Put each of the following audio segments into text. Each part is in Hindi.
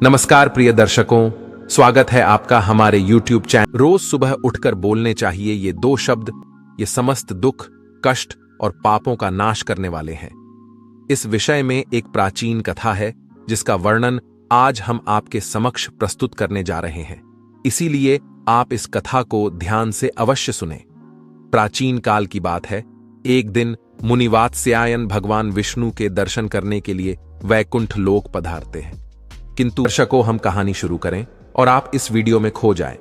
नमस्कार प्रिय दर्शकों, स्वागत है आपका हमारे YouTube चैनल। रोज सुबह उठकर बोलने चाहिए ये दो शब्द, ये समस्त दुख, कष्ट और पापों का नाश करने वाले हैं। इस विषय में एक प्राचीन कथा है जिसका वर्णन आज हम आपके समक्ष प्रस्तुत करने जा रहे हैं, इसीलिए आप इस कथा को ध्यान से अवश्य सुनें। प्राचीन काल की बात है। एक दिन मुनि वात्स्यायन भगवान विष्णु के दर्शन करने के लिए वैकुंठ लोक पधारते हैं। किंतु दर्शकों, हम कहानी शुरू करें और आप इस वीडियो में खो जाएं।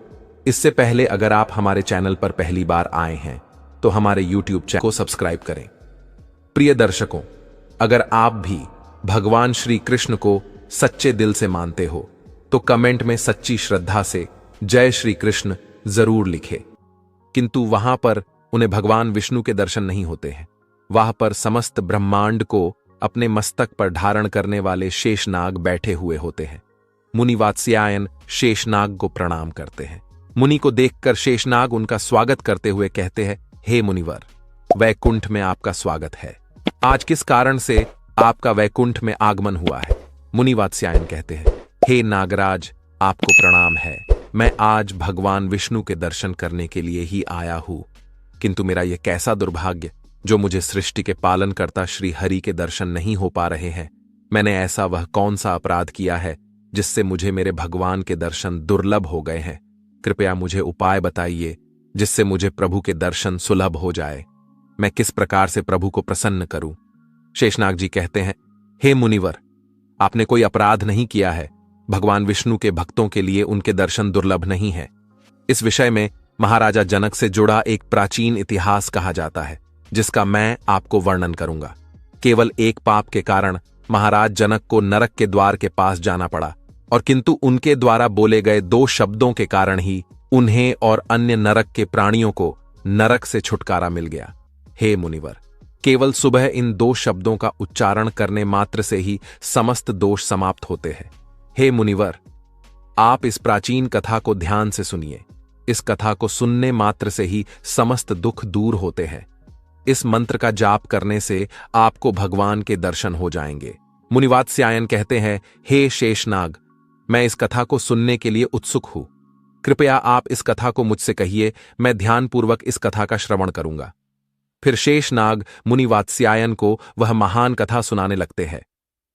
इससे पहले अगर आप हमारे चैनल पर पहली बार आए हैं तो हमारे YouTube चैनल को सब्सक्राइब करें। प्रिय दर्शकों, अगर आप भी भगवान श्री कृष्ण को सच्चे दिल से मानते हो तो कमेंट में सच्ची श्रद्धा से जय श्री कृष्ण जरूर लिखें। किंतु वहां पर उन्हें भगवान विष्णु के दर्शन नहीं होते हैं। वहां पर समस्त ब्रह्मांड को अपने मस्तक पर धारण करने वाले शेषनाग बैठे हुए होते हैं। मुनि वात्स्यायन शेषनाग को प्रणाम करते हैं। मुनि को देखकर शेषनाग उनका स्वागत करते हुए कहते हैं, हे मुनिवर, वैकुंठ में आपका स्वागत है। आज किस कारण से आपका वैकुंठ में आगमन हुआ है? मुनि वात्स्यायन कहते हैं, हे नागराज, आपको प्रणाम है। मैं आज भगवान विष्णु के दर्शन करने के लिए ही आया हूं, किंतु मेरा यह कैसा दुर्भाग्य जो मुझे सृष्टि के पालनकर्ता श्री हरि के दर्शन नहीं हो पा रहे हैं। मैंने ऐसा वह कौन सा अपराध किया है जिससे मुझे मेरे भगवान के दर्शन दुर्लभ हो गए हैं? कृपया मुझे उपाय बताइए जिससे मुझे प्रभु के दर्शन सुलभ हो जाए। मैं किस प्रकार से प्रभु को प्रसन्न करूं? शेषनाग जी कहते हैं, हे मुनिवर, आपने कोई अपराध नहीं किया है। भगवान विष्णु के भक्तों के लिए उनके दर्शन दुर्लभ नहीं है। इस विषय में महाराजा जनक से जुड़ा एक प्राचीन इतिहास कहा जाता है जिसका मैं आपको वर्णन करूंगा। केवल एक पाप के कारण महाराज जनक को नरक के द्वार के पास जाना पड़ा, और किंतु उनके द्वारा बोले गए दो शब्दों के कारण ही उन्हें और अन्य नरक के प्राणियों को नरक से छुटकारा मिल गया। हे मुनिवर, केवल सुबह इन दो शब्दों का उच्चारण करने मात्र से ही समस्त दोष समाप्त होते हैं। हे मुनिवर, आप इस प्राचीन कथा को ध्यान से सुनिए। इस कथा को सुनने मात्र से ही समस्त दुख दूर होते हैं। इस मंत्र का जाप करने से आपको भगवान के दर्शन हो जाएंगे। मुनि वात्स्यायन कहते हैं, हे शेषनाग, मैं इस कथा को सुनने के लिए उत्सुक हूं। कृपया आप इस कथा को मुझसे कहिए, मैं ध्यानपूर्वक इस कथा का श्रवण करूंगा। फिर शेषनाग मुनि वात्स्यायन को वह महान कथा सुनाने लगते हैं।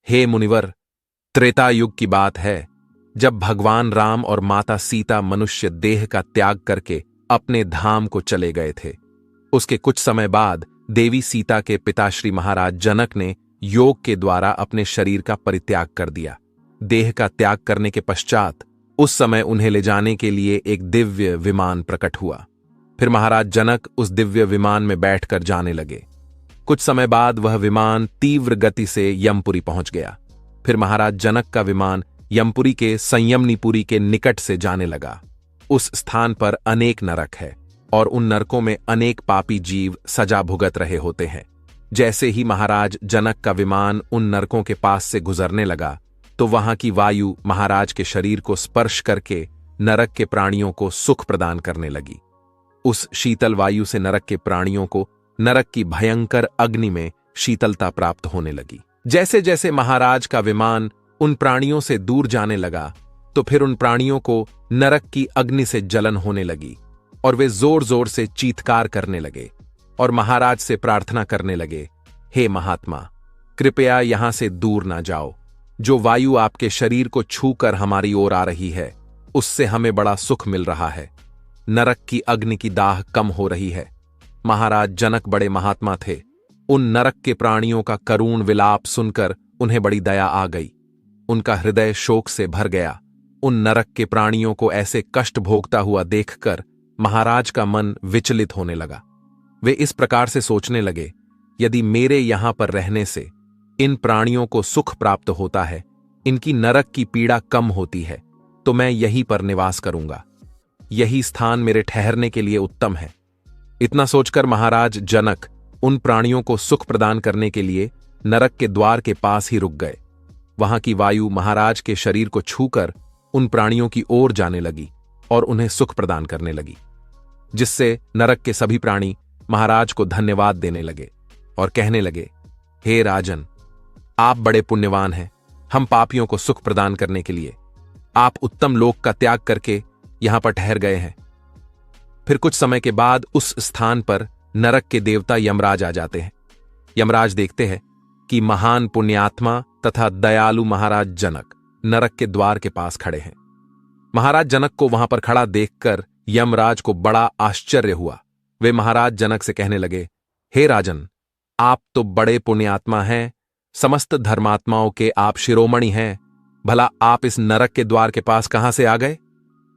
हे मुनिवर, त्रेता युग की बात है, जब भगवान राम और माता सीता मनुष्य देह का त्याग करके अपने धाम को चले गए थे। उसके कुछ समय बाद देवी सीता के पिता श्री महाराज जनक ने योग के द्वारा अपने शरीर का परित्याग कर दिया। देह का त्याग करने के पश्चात उस समय उन्हें ले जाने के लिए एक दिव्य विमान प्रकट हुआ। फिर महाराज जनक उस दिव्य विमान में बैठकर जाने लगे। कुछ समय बाद वह विमान तीव्र गति से यमपुरी पहुंच गया। फिर महाराज जनक का विमान यमपुरी के संयमनीपुरी के निकट से जाने लगा। उस स्थान पर अनेक नरक है और उन नरकों में अनेक पापी जीव सजा भुगत रहे होते हैं। जैसे ही महाराज जनक का विमान उन नरकों के पास से गुजरने लगा तो वहां की वायु महाराज के शरीर को स्पर्श करके नरक के प्राणियों को सुख प्रदान करने लगी। उस शीतल वायु से नरक के प्राणियों को नरक की भयंकर अग्नि में शीतलता प्राप्त होने लगी। जैसे जैसे महाराज का विमान उन प्राणियों से दूर जाने लगा तो फिर उन प्राणियों को नरक की अग्नि से जलन होने लगी और वे जोर जोर से चीत्कार करने लगे और महाराज से प्रार्थना करने लगे, हे महात्मा, कृपया यहां से दूर ना जाओ। जो वायु आपके शरीर को छूकर हमारी ओर आ रही है उससे हमें बड़ा सुख मिल रहा है। नरक की अग्नि की दाह कम हो रही है। महाराज जनक बड़े महात्मा थे। उन नरक के प्राणियों का करुण विलाप सुनकर उन्हें बड़ी दया आ गई। उनका हृदय शोक से भर गया। उन नरक के प्राणियों को ऐसे कष्ट भोगता हुआ देखकर महाराज का मन विचलित होने लगा। वे इस प्रकार से सोचने लगे, यदि मेरे यहां पर रहने से इन प्राणियों को सुख प्राप्त होता है, इनकी नरक की पीड़ा कम होती है, तो मैं यहीं पर निवास करूंगा। यही स्थान मेरे ठहरने के लिए उत्तम है। इतना सोचकर महाराज जनक उन प्राणियों को सुख प्रदान करने के लिए नरक के द्वार के पास ही रुक गए। वहां की वायु महाराज के शरीर को छूकर उन प्राणियों की ओर जाने लगी और उन्हें सुख प्रदान करने लगी, जिससे नरक के सभी प्राणी महाराज को धन्यवाद देने लगे और कहने लगे, हे राजन, आप बड़े पुण्यवान हैं। हम पापियों को सुख प्रदान करने के लिए आप उत्तम लोक का त्याग करके यहां पर ठहर गए हैं। फिर कुछ समय के बाद उस स्थान पर नरक के देवता यमराज आ जाते हैं। यमराज देखते हैं कि महान पुण्यात्मा तथा दयालु महाराज जनक नरक के द्वार के पास खड़े हैं। महाराज जनक को वहां पर खड़ा देखकर यमराज को बड़ा आश्चर्य हुआ। वे महाराज जनक से कहने लगे, हे राजन, आप तो बड़े पुण्यात्मा हैं, समस्त धर्मात्माओं के आप शिरोमणि हैं। भला आप इस नरक के द्वार के पास कहां से आ गए?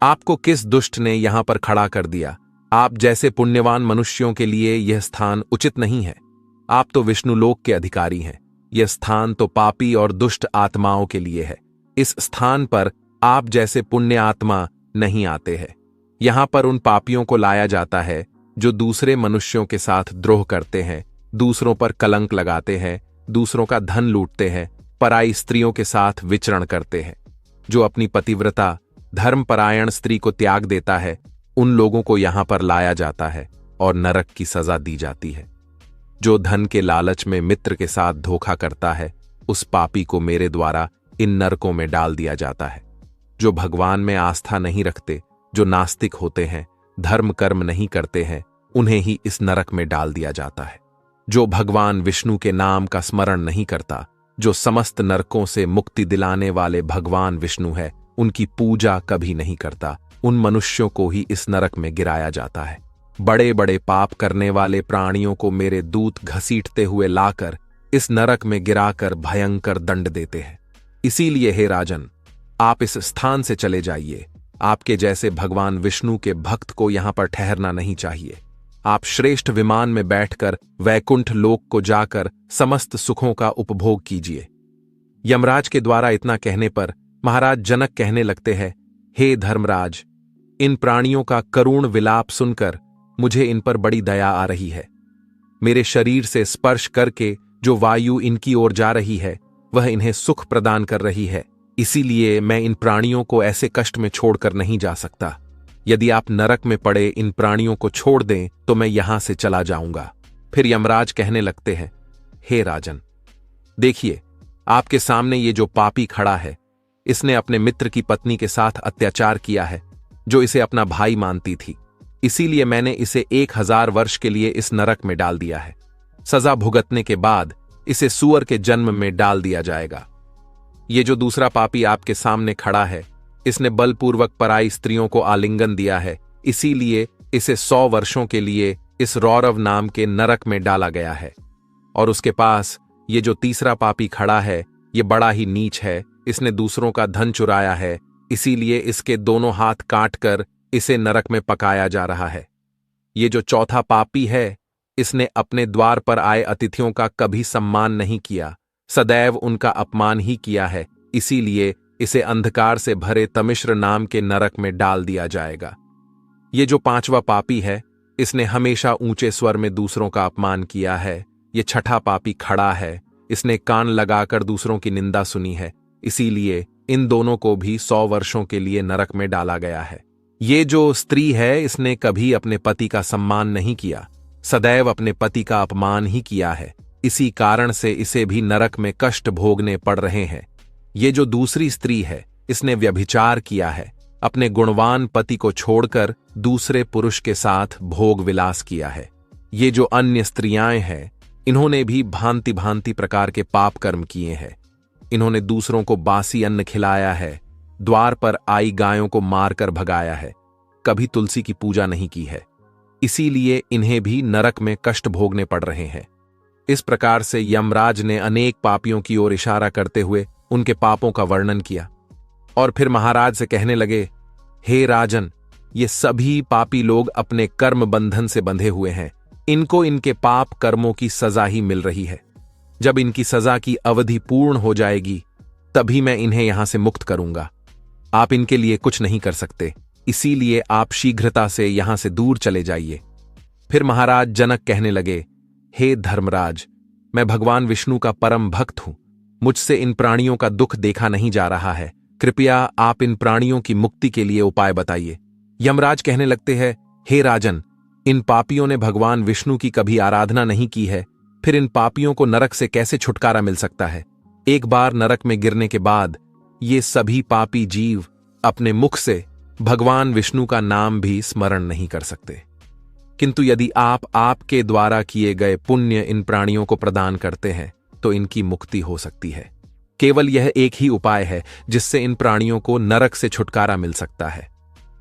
आपको किस दुष्ट ने यहां पर खड़ा कर दिया? आप जैसे पुण्यवान मनुष्यों के लिए यह स्थान उचित नहीं है। आप तो विष्णुलोक के अधिकारी हैं। यह स्थान तो पापी और दुष्ट आत्माओं के लिए है। इस स्थान पर आप जैसे पुण्य आत्मा नहीं आते हैं। यहां पर उन पापियों को लाया जाता है जो दूसरे मनुष्यों के साथ द्रोह करते हैं, दूसरों पर कलंक लगाते हैं, दूसरों का धन लूटते हैं, पराई स्त्रियों के साथ विचरण करते हैं। जो अपनी पतिव्रता धर्मपरायण स्त्री को त्याग देता है, उन लोगों को यहां पर लाया जाता है और नरक की सजा दी जाती है। जो धन के लालच में मित्र के साथ धोखा करता है, उस पापी को मेरे द्वारा इन नरकों में डाल दिया जाता है। जो भगवान में आस्था नहीं रखते, जो नास्तिक होते हैं, धर्म कर्म नहीं करते हैं, उन्हें ही इस नरक में डाल दिया जाता है। जो भगवान विष्णु के नाम का स्मरण नहीं करता, जो समस्त नरकों से मुक्ति दिलाने वाले भगवान विष्णु है, उनकी पूजा कभी नहीं करता, उन मनुष्यों को ही इस नरक में गिराया जाता है। बड़े बड़े पाप करने वाले प्राणियों को मेरे दूत घसीटते हुए लाकर इस नरक में गिराकर भयंकर दंड देते हैं। इसीलिए हे राजन, आप इस स्थान से चले जाइए। आपके जैसे भगवान विष्णु के भक्त को यहां पर ठहरना नहीं चाहिए। आप श्रेष्ठ विमान में बैठकर वैकुंठ लोक को जाकर समस्त सुखों का उपभोग कीजिए। यमराज के द्वारा इतना कहने पर महाराज जनक कहने लगते हैं, हे धर्मराज, इन प्राणियों का करुण विलाप सुनकर मुझे इन पर बड़ी दया आ रही है। मेरे शरीर से स्पर्श करके जो वायु इनकी ओर जा रही है, वह इन्हें सुख प्रदान कर रही है। इसीलिए मैं इन प्राणियों को ऐसे कष्ट में छोड़कर नहीं जा सकता। यदि आप नरक में पड़े इन प्राणियों को छोड़ दें तो मैं यहां से चला जाऊंगा। फिर यमराज कहने लगते हैं, हे राजन, देखिए, आपके सामने ये जो पापी खड़ा है, इसने अपने मित्र की पत्नी के साथ अत्याचार किया है, जो इसे अपना भाई मानती थी। इसीलिए मैंने इसे 1000 वर्ष के लिए इस नरक में डाल दिया है। सजा भुगतने के बाद इसे सूअर के जन्म में डाल दिया जाएगा। ये जो दूसरा पापी आपके सामने खड़ा है, इसने बलपूर्वक पराई स्त्रियों को आलिंगन दिया है। इसीलिए इसे 100 वर्षों के लिए इस रौरव नाम के नरक में डाला गया है। और उसके पास ये जो तीसरा पापी खड़ा है, ये बड़ा ही नीच है। इसने दूसरों का धन चुराया है। इसीलिए इसके दोनों हाथ काटकर इसे नरक में पकाया जा रहा है। ये जो चौथा पापी है, इसने अपने द्वार पर आए अतिथियों का कभी सम्मान नहीं किया, सदैव उनका अपमान ही किया है। इसीलिए इसे अंधकार से भरे तमिश्र नाम के नरक में डाल दिया जाएगा। ये जो पांचवा पापी है, इसने हमेशा ऊंचे स्वर में दूसरों का अपमान किया है। ये छठा पापी खड़ा है, इसने कान लगाकर दूसरों की निंदा सुनी है। इसीलिए इन दोनों को भी 100 वर्षों के लिए नरक में डाला गया है। ये जो स्त्री है, इसने कभी अपने पति का सम्मान नहीं किया, सदैव अपने पति का अपमान ही किया है। इसी कारण से इसे भी नरक में कष्ट भोगने पड़ रहे हैं। ये जो दूसरी स्त्री है, इसने व्यभिचार किया है, अपने गुणवान पति को छोड़कर दूसरे पुरुष के साथ भोग विलास किया है। ये जो अन्य स्त्रियां हैं, इन्होंने भी भांति भांति प्रकार के पाप कर्म किए हैं। इन्होंने दूसरों को बासी अन्न खिलाया है, द्वार पर आई गायों को मारकर भगाया है, कभी तुलसी की पूजा नहीं की है। इसीलिए इन्हें भी नरक में कष्ट भोगने पड़ रहे हैं। इस प्रकार से यमराज ने अनेक पापियों की ओर इशारा करते हुए उनके पापों का वर्णन किया और फिर महाराज से कहने लगे, हे राजन, ये सभी पापी लोग अपने कर्म बंधन से बंधे हुए हैं। इनको इनके पाप कर्मों की सजा ही मिल रही है। जब इनकी सजा की अवधि पूर्ण हो जाएगी, तभी मैं इन्हें यहां से मुक्त करूंगा। आप इनके लिए कुछ नहीं कर सकते, इसीलिए आप शीघ्रता से यहां से दूर चले जाइए। फिर महाराज जनक कहने लगे, हे धर्मराज, मैं भगवान विष्णु का परम भक्त हूं। मुझसे इन प्राणियों का दुख देखा नहीं जा रहा है। कृपया आप इन प्राणियों की मुक्ति के लिए उपाय बताइए। यमराज कहने लगते हैं, हे राजन, इन पापियों ने भगवान विष्णु की कभी आराधना नहीं की है, फिर इन पापियों को नरक से कैसे छुटकारा मिल सकता है? एक बार नरक में गिरने के बाद ये सभी पापी जीव अपने मुख से भगवान विष्णु का नाम भी स्मरण नहीं कर सकते। किंतु यदि आप आपके द्वारा किए गए पुण्य इन प्राणियों को प्रदान करते हैं तो इनकी मुक्ति हो सकती है। केवल यह एक ही उपाय है जिससे इन प्राणियों को नरक से छुटकारा मिल सकता है।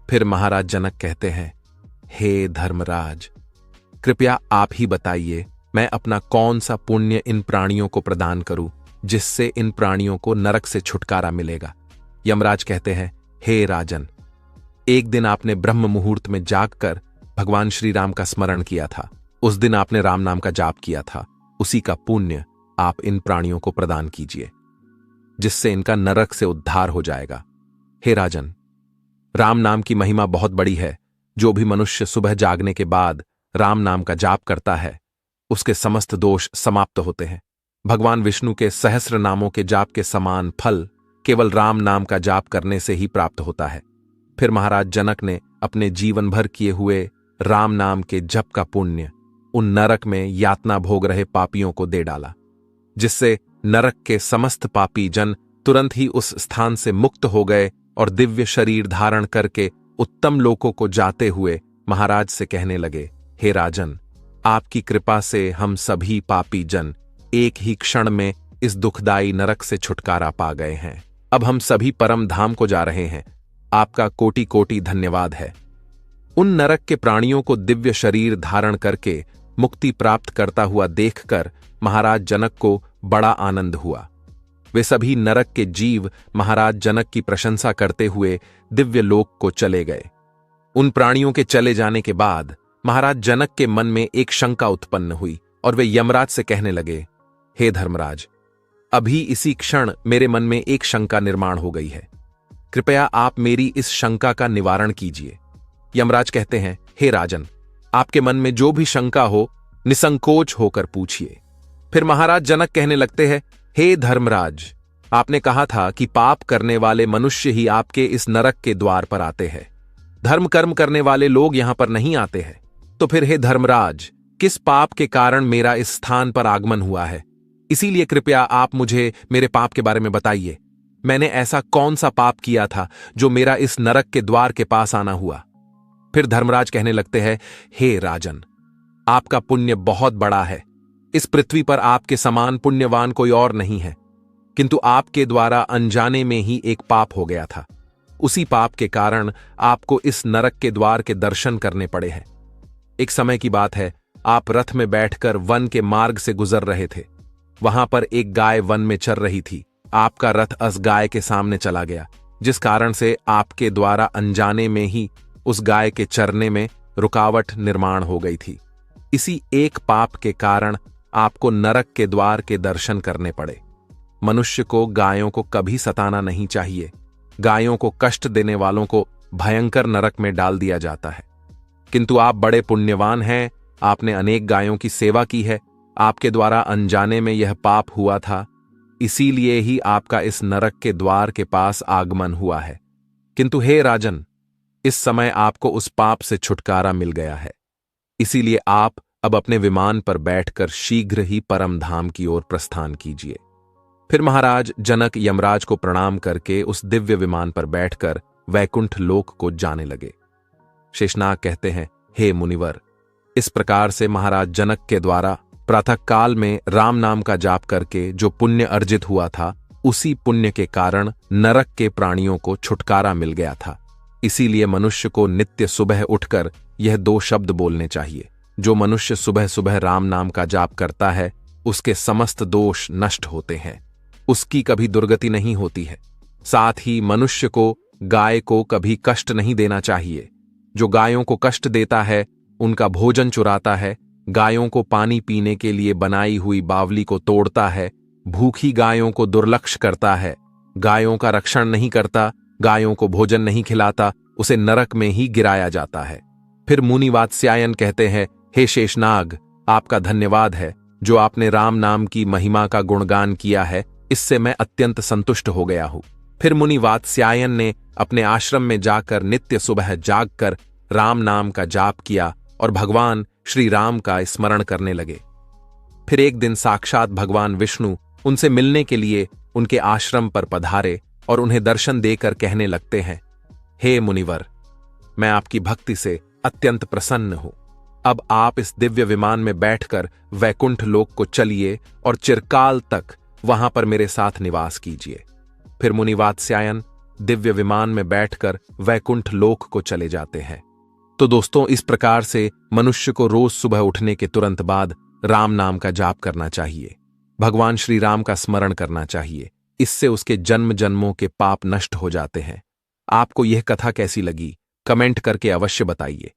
फिर महाराज जनक कहते हैं, हे धर्मराज, कृपया आप ही बताइए मैं अपना कौन सा पुण्य इन प्राणियों को प्रदान करूं जिससे इन प्राणियों को नरक से छुटकारा मिलेगा। यमराज कहते हैं, हे राजन, एक दिन आपने ब्रह्म मुहूर्त में जागकर भगवान श्री राम का स्मरण किया था। उस दिन आपने राम नाम का जाप किया था। उसी का पुण्य आप इन प्राणियों को प्रदान कीजिए जिससे इनका नरक से उद्धार हो जाएगा। हे राजन, राम नाम की महिमा बहुत बड़ी है। जो भी मनुष्य सुबह जागने के बाद राम नाम का जाप करता है उसके समस्त दोष समाप्त होते हैं। भगवान विष्णु के सहस्र नामों के जाप के समान फल केवल राम नाम का जाप करने से ही प्राप्त होता है। फिर महाराज जनक ने अपने जीवन भर किए हुए राम नाम के जप का पुण्य उन नरक में यातना भोग रहे पापियों को दे डाला, जिससे नरक के समस्त पापी जन तुरंत ही उस स्थान से मुक्त हो गए और दिव्य शरीर धारण करके उत्तम लोकों को जाते हुए महाराज से कहने लगे, हे राजन, आपकी कृपा से हम सभी पापी जन एक ही क्षण में इस दुखदाई नरक से छुटकारा पा गए हैं। अब हम सभी परम धाम को जा रहे हैं। आपका कोटि कोटि धन्यवाद है। उन नरक के प्राणियों को दिव्य शरीर धारण करके मुक्ति प्राप्त करता हुआ देखकर महाराज जनक को बड़ा आनंद हुआ। वे सभी नरक के जीव महाराज जनक की प्रशंसा करते हुए दिव्य लोक को चले गए। उन प्राणियों के चले जाने के बाद महाराज जनक के मन में एक शंका उत्पन्न हुई और वे यमराज से कहने लगे, हे धर्मराज, अभी इसी क्षण मेरे मन में एक शंका निर्माण हो गई है। कृपया आप मेरी इस शंका का निवारण कीजिए। यमराज कहते हैं, हे राजन, आपके मन में जो भी शंका हो निसंकोच होकर पूछिए। फिर महाराज जनक कहने लगते हैं, हे धर्मराज, आपने कहा था कि पाप करने वाले मनुष्य ही आपके इस नरक के द्वार पर आते हैं, धर्म कर्म करने वाले लोग यहां पर नहीं आते हैं। तो फिर हे धर्मराज, किस पाप के कारण मेरा इस स्थान पर आगमन हुआ है? इसीलिए कृपया आप मुझे मेरे पाप के बारे में बताइए। मैंने ऐसा कौन सा पाप किया था जो मेरा इस नरक के द्वार के पास आना हुआ? फिर धर्मराज कहने लगते हैं, हे राजन, आपका पुण्य बहुत बड़ा है। इस पृथ्वी पर आपके समान पुण्यवान कोई और नहीं है, किंतु आपके द्वारा अनजाने में ही एक पाप हो गया था। उसी पाप के कारण आपको इस नरक के द्वार के दर्शन करने पड़े हैं। एक समय की बात है, आप रथ में बैठकर वन के मार्ग से गुजर रहे थे। वहां पर एक गाय वन में चर रही थी। आपका रथ उस गाय के सामने चला गया, जिस कारण से आपके द्वारा अनजाने में ही उस गाय के चरने में रुकावट निर्माण हो गई थी। इसी एक पाप के कारण आपको नरक के द्वार के दर्शन करने पड़े। मनुष्य को गायों को कभी सताना नहीं चाहिए। गायों को कष्ट देने वालों को भयंकर नरक में डाल दिया जाता है। किंतु आप बड़े पुण्यवान हैं, आपने अनेक गायों की सेवा की है। आपके द्वारा अनजाने में यह पाप हुआ था, इसीलिए ही आपका इस नरक के द्वार के पास आगमन हुआ है। किंतु हे राजन, इस समय आपको उस पाप से छुटकारा मिल गया है। इसीलिए आप अब अपने विमान पर बैठकर शीघ्र ही परम धाम की ओर प्रस्थान कीजिए। फिर महाराज जनक यमराज को प्रणाम करके उस दिव्य विमान पर बैठकर वैकुंठ लोक को जाने लगे। शेषनाग कहते हैं, हे मुनिवर, इस प्रकार से महाराज जनक के द्वारा प्रातः काल में राम नाम का जाप करके जो पुण्य अर्जित हुआ था, उसी पुण्य के कारण नरक के प्राणियों को छुटकारा मिल गया था। इसीलिए मनुष्य को नित्य सुबह उठकर यह 2 शब्द बोलने चाहिए। जो मनुष्य सुबह सुबह राम नाम का जाप करता है उसके समस्त दोष नष्ट होते हैं, उसकी कभी दुर्गति नहीं होती है। साथ ही मनुष्य को गाय को कभी कष्ट नहीं देना चाहिए। जो गायों को कष्ट देता है, उनका भोजन चुराता है, गायों को पानी पीने के लिए बनाई हुई बावली को तोड़ता है, भूखी गायों को दुर्लक्ष्य करता है, गायों का रक्षण नहीं करता, गायों को भोजन नहीं खिलाता, उसे नरक में ही गिराया जाता है। फिर मुनि वात्स्यायन कहते हैं, हे शेषनाग, आपका धन्यवाद है। जो आपने राम नाम की महिमा का गुणगान किया है, इससे मैं अत्यंत संतुष्ट हो गया हूं। फिर मुनि वात्स्यायन ने अपने आश्रम में जाकर नित्य सुबह जागकर राम नाम का जाप किया और भगवान श्री राम का स्मरण करने लगे। फिर एक दिन साक्षात भगवान विष्णु उनसे मिलने के लिए उनके आश्रम पर पधारे और उन्हें दर्शन देकर कहने लगते हैं, हे मुनिवर, मैं आपकी भक्ति से अत्यंत प्रसन्न हूं। अब आप इस दिव्य विमान में बैठकर वैकुंठ लोक को चलिए और चिरकाल तक वहां पर मेरे साथ निवास कीजिए। फिर मुनि वात्स्यायन दिव्य विमान में बैठकर वैकुंठ लोक को चले जाते हैं। तो दोस्तों, इस प्रकार से मनुष्य को रोज सुबह उठने के तुरंत बाद राम नाम का जाप करना चाहिए, भगवान श्री राम का स्मरण करना चाहिए। इससे उसके जन्म जन्मों के पाप नष्ट हो जाते हैं। आपको यह कथा कैसी लगी, कमेंट करके अवश्य बताइए।